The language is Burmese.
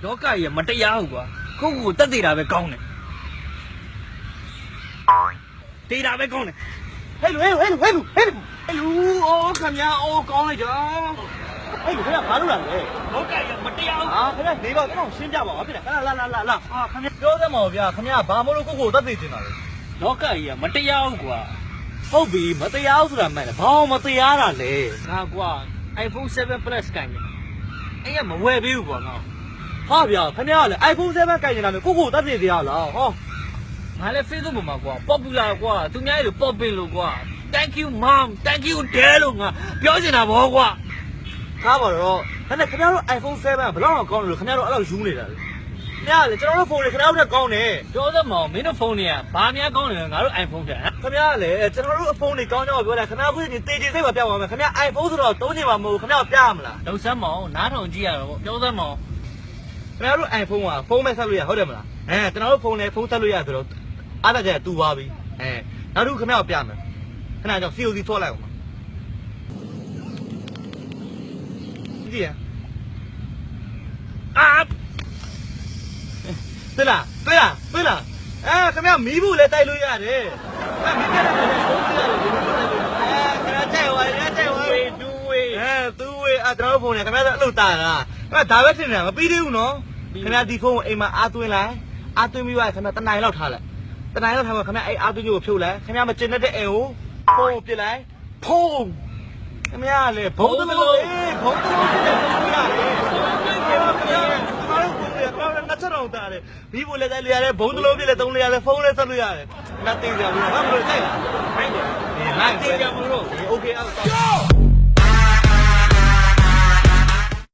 လောကကြီးမတရားဘူးကွာကိုကိုတက်သေးတာပဲကောင်းတယ်တေးတာပဲကောင်းတယ်ဟဲ့လူအော်ခမအော်ကောင်းလိုက်ကြဟဲ့ခင်ဗျာဘာလုပ်လာလဲလောကကြီးမတရားဘူးဟာခင်ဗျာနေပါတော့ရှင်းပြပါဘာဖြစ်လဲလာဟာခမပြောသမောဗျာခင်ဗျာဘာမို့လို့ကိုတက်သေးတင်တာလဲလောကကြီးမတရားဘူးကွာဟုတ်ပြီမတရားဘူးဆိုတာမှန်တယ်ဘာမှမတရားတာလဲငါကွာ iPhone 7 Plus ကန်တယ်အဲ့ရမဝယ်ပေးဘူးကွာငါဟာဗျာခင်ဗျာကလည်း iPhone 7ကိုင်နေတာမျိုးကိုတက်သေးသေးရလားဟောငါလည်း Facebook ပေါ်မှာကွာ popular ကွာသူများတွေပေါ့ပင်လို့ကွာ thank you mom thank you dad လို့ငါပြောချင်တာဗောကွာကားပါတော့ဒါနဲ့ခင်ဗျားတို့ iPhone 7ဘယ်လောက်ကောင်းလို့ခင်ဗျားတို့အဲ့လောက်ယူနေတာလဲခင်ဗျားလေကျွန်တော်တို့ဖုန်းတွေခင်ဗျားတို့ကောင်းတယ်ပြောသမောင်မင်းတို့ဖုန်းတွေကဘာများကောင်းလဲငါတို့ iPhone တဲ့ခင်ဗျားလေကျွန်တော်တို့အဖုန်းတွေကောင်းကြောင်းပြောတယ်ခင်ဗျားခုဒီတေးစိတ်ပါပြပါမယ်ခင်ဗျား iPhone ဆိုတော့သုံးနေမှာမဟုတ်ခင်ဗျားပြရမလားလုံဆန်းမောင်နားထောင်ကြည့်ရတော့ပြောသမောင်ခင်ဗျားတို့ iPhone ကဖုန်းမဲ့ဆက်လို့ရဟုတ်တယ်မလားကျွန်တော်တို့ဖုန်းနဲ့ဖုန်းဆက်လို့ရဆိုတော့အားတက်ကြတူပါပြီနောက်တစ်ခုခင်ဗျားပြမယ်ခဏကြောင့် COC ထောက်လိုက်အောင်ကြည့်ရ对啦ခင်ဗျားမီးဘူးလည်းတိုက်လို့ရတယ်မီးပြတ်တယ်လည်းဖုန်းပြရတယ်ခင်ဗျားတိုက်ဝါတူဝေးသူ့ဝေးကျွန်တော်ဖုန်းနဲ့ခင်ဗျားအလုပ်တာလားဒါပဲထင်တယ်မပြီးသေးဘူးနော်ခင်ဗျားဒီဖုန်းကိုအိမ်မှာအားသွင်းလိုက်အားသွင်းပြီးသွားခင်ဗျားတနိုင်လောက်ထားလိုက်တနိုင်လောက်ထားမှခင်ဗျားအဲ့အားသွင်းကိုဖြုတ်လိုက်ခင်ဗျားမကျင်တဲ့အိမ်ကိုဖုန်းကိုပြစ်လိုက်ဖုန်းခင်ဗျားလေဘုံတလုံးဘုံတလုံးပြစ်တယ်ခင်ဗျားလေနှစ်ချက်တော့တာတယ်ဘီးဘိုလည်းတိုက်လို့ရတယ်ဘုံတလုံးပြည့်လည်းသုံးလို့ရတယ်ဖုန်းလည်းဆက်လို့ရတယ်ငါတင်ကြဘူးငါမလို့တိုက်လားဟိုက်တယ်ငါတင်ကြဘူးလို့